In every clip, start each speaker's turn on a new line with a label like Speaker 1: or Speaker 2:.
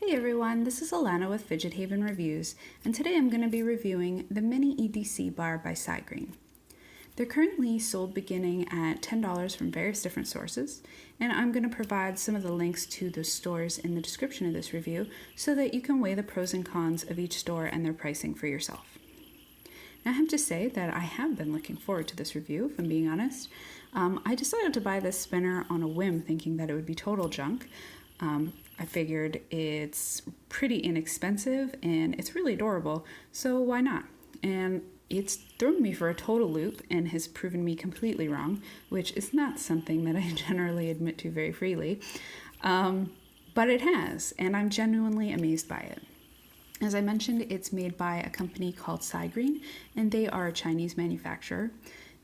Speaker 1: Hey everyone, this is Alana with FidgetHaven Reviews, and today I'm going to be reviewing the Mini EDC bar by Cigreen. They're currently sold beginning at $10 from various different sources, and I'm going to provide some of the links to the stores in the description of this review so that you can weigh the pros and cons of each store and their pricing for yourself. Now, I have to say that I have been looking forward to this review, if I'm being honest. I decided to buy this spinner on a whim, thinking that it would be total junk. I figured it's pretty inexpensive and it's really adorable, so why not? And it's thrown me for a total loop and has proven me completely wrong, which is not something that I generally admit to very freely. But it has, and I'm genuinely amazed by it. As I mentioned, it's made by a company called Cigreen, and they are a Chinese manufacturer.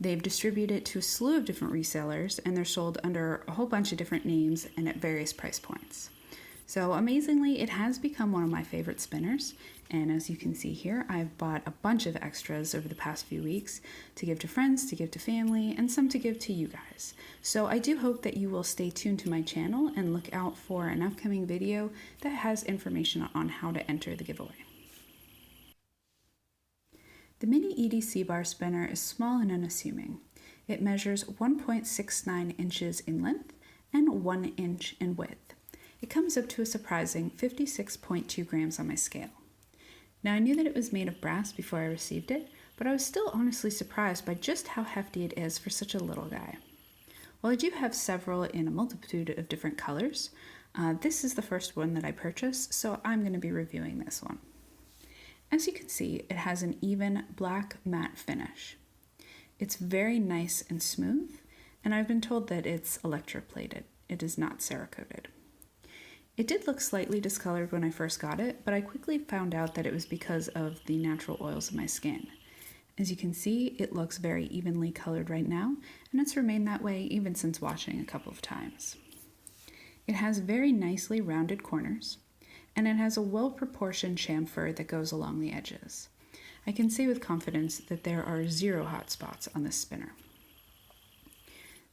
Speaker 1: They've distributed it to a slew of different resellers, and they're sold under a whole bunch of different names and at various price points. So amazingly, it has become one of my favorite spinners, and as you can see here, I've bought a bunch of extras over the past few weeks to give to friends, to give to family, and some to give to you guys. So I do hope that you will stay tuned to my channel and look out for an upcoming video that has information on how to enter the giveaway. The Mini EDC bar spinner is small and unassuming. It measures 1.69 inches in length and 1 inch in width. It comes up to a surprising 56.2 grams on my scale. Now, I knew that it was made of brass before I received it, but I was still honestly surprised by just how hefty it is for such a little guy. While I do have several in a multitude of different colors, this is the first one that I purchased, so I'm going to be reviewing this one. As you can see, it has an even black matte finish. It's very nice and smooth, and I've been told that it's electroplated. It is not Cerakoted. It did look slightly discolored when I first got it, but I quickly found out that it was because of the natural oils of my skin. As you can see, it looks very evenly colored right now, and it's remained that way even since washing a couple of times. It has very nicely rounded corners, and it has a well-proportioned chamfer that goes along the edges. I can say with confidence that there are 0 hot spots on this spinner.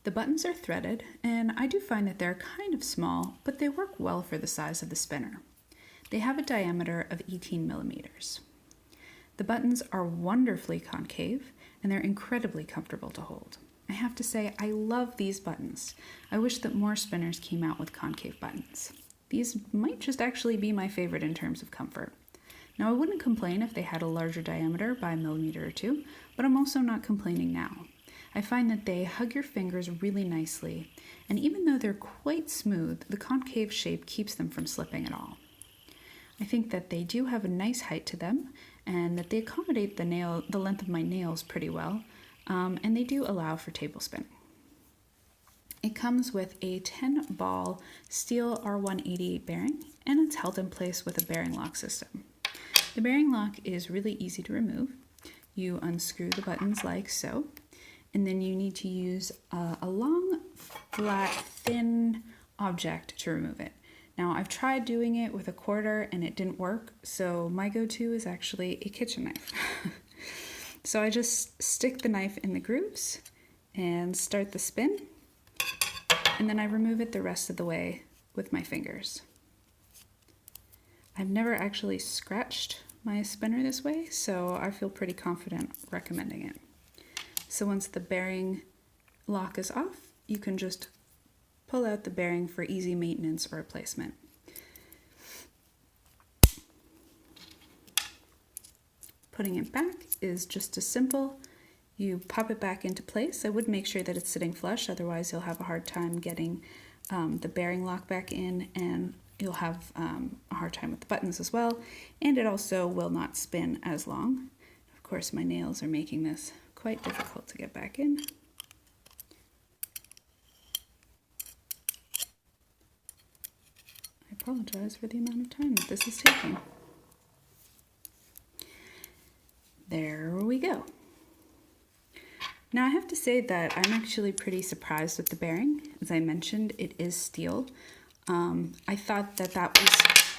Speaker 1: The buttons are threaded, and I do find that they're kind of small, but they work well for the size of the spinner. They have a diameter of 18 millimeters. The buttons are wonderfully concave, and they're incredibly comfortable to hold. I have to say, I love these buttons. I wish that more spinners came out with concave buttons. These might just actually be my favorite in terms of comfort. Now, I wouldn't complain if they had a larger diameter by a millimeter or two, but I'm also not complaining now. I find that they hug your fingers really nicely, and even though they're quite smooth, the concave shape keeps them from slipping at all. I think that they do have a nice height to them, and that they accommodate the length of my nails pretty well, and they do allow for table spinning. It comes with a 10-ball steel R188 bearing, and it's held in place with a bearing lock system. The bearing lock is really easy to remove. You unscrew the buttons like so, and then you need to use a long, flat, thin object to remove it. Now, I've tried doing it with a quarter and it didn't work, so my go-to is actually a kitchen knife. So I just stick the knife in the grooves and start the spin, and then I remove it the rest of the way with my fingers. I've never actually scratched my spinner this way, so I feel pretty confident recommending it. So once the bearing lock is off, you can just pull out the bearing for easy maintenance or replacement. Putting it back is just as simple. You pop it back into place. I would make sure that it's sitting flush, otherwise you'll have a hard time getting the bearing lock back in, and you'll have a hard time with the buttons as well, and it also will not spin as long. Of course, my nails are making this quite difficult to get back in. I apologize for the amount of time that this is taking. There we go. Now, I have to say that I'm actually pretty surprised with the bearing. As I mentioned, it is steel. I thought that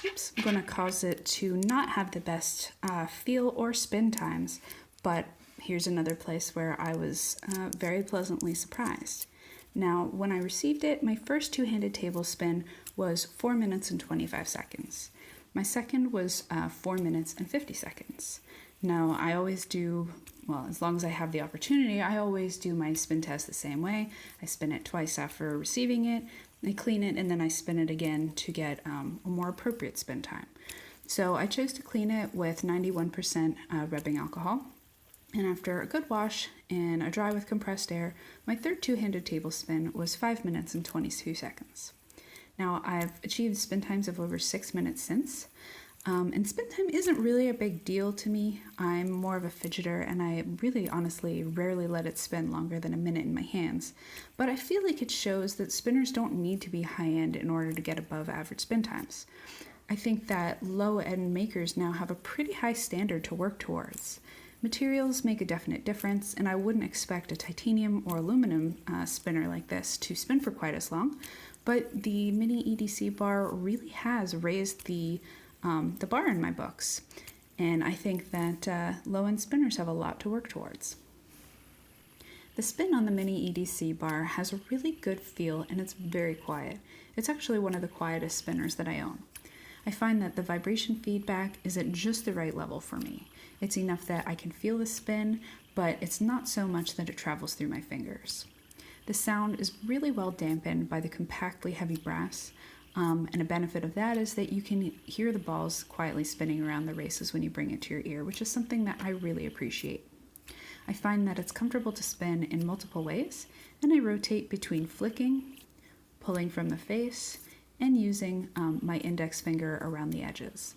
Speaker 1: was going to cause it to not have the best feel or spin times, but here's another place where I was very pleasantly surprised. Now, when I received it, my first two-handed table spin was 4 minutes and 25 seconds. My second was 4 minutes and 50 seconds. Now, I always do, well, as long as I have the opportunity, I always do my spin test the same way. I spin it twice after receiving it, I clean it, and then I spin it again to get a more appropriate spin time. So I chose to clean it with 91% rubbing alcohol. And after a good wash and a dry with compressed air, my third two-handed table spin was 5 minutes and 22 seconds. Now, I've achieved spin times of over 6 minutes since, and spin time isn't really a big deal to me. I'm more of a fidgeter, and I really honestly rarely let it spin longer than a minute in my hands, but I feel like it shows that spinners don't need to be high-end in order to get above average spin times. I think that low-end makers now have a pretty high standard to work towards. Materials make a definite difference, and I wouldn't expect a titanium or aluminum spinner like this to spin for quite as long, but the mini EDC bar really has raised the bar in my books, and I think that low-end spinners have a lot to work towards. The spin on the mini EDC bar has a really good feel, and it's very quiet. It's actually one of the quietest spinners that I own. I find that the vibration feedback is at just the right level for me. It's enough that I can feel the spin, but it's not so much that it travels through my fingers. The sound is really well dampened by the compactly heavy brass, and a benefit of that is that you can hear the balls quietly spinning around the races when you bring it to your ear, which is something that I really appreciate. I find that it's comfortable to spin in multiple ways, and I rotate between flicking, pulling from the face, and using my index finger around the edges.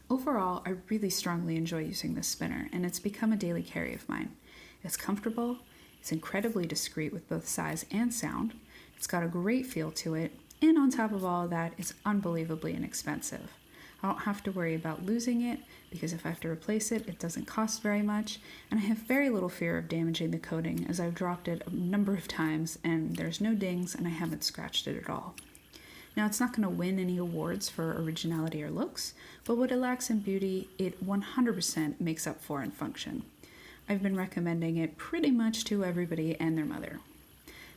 Speaker 1: Overall, I really strongly enjoy using this spinner, and it's become a daily carry of mine. It's comfortable, it's incredibly discreet with both size and sound, it's got a great feel to it, and on top of all of that, it's unbelievably inexpensive. I don't have to worry about losing it, because if I have to replace it, it doesn't cost very much, and I have very little fear of damaging the coating, as I've dropped it a number of times, and there's no dings, and I haven't scratched it at all. Now, it's not going to win any awards for originality or looks, but what it lacks in beauty, it 100% makes up for in function. I've been recommending it pretty much to everybody and their mother.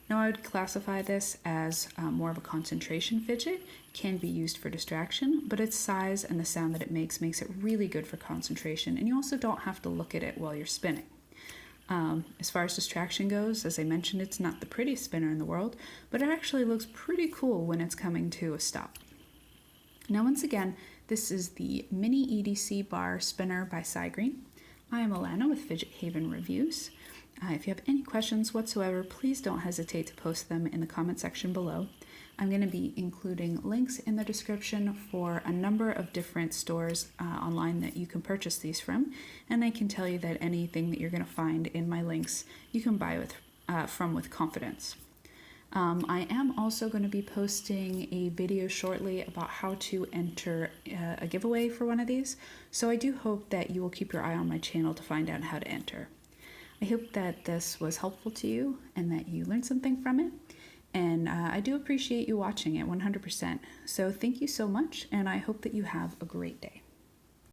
Speaker 1: Now, I would classify this as more of a concentration fidget. It can be used for distraction, but its size and the sound that it makes it really good for concentration, and you also don't have to look at it while you're spinning. As far as distraction goes, as I mentioned, it's not the prettiest spinner in the world, but it actually looks pretty cool when it's coming to a stop. Now, once again, this is the mini EDC bar spinner by Cigreen. I am Alana with FidgetHaven Reviews. If you have any questions whatsoever, please don't hesitate to post them in the comment section below. I'm going to be including links in the description for a number of different stores online that you can purchase these from, and I can tell you that anything that you're going to find in my links you can buy from with confidence. I am also going to be posting a video shortly about how to enter a giveaway for one of these, so I do hope that you will keep your eye on my channel to find out how to enter. I hope that this was helpful to you and that you learned something from it. And I do appreciate you watching it 100%. So thank you so much, and I hope that you have a great day.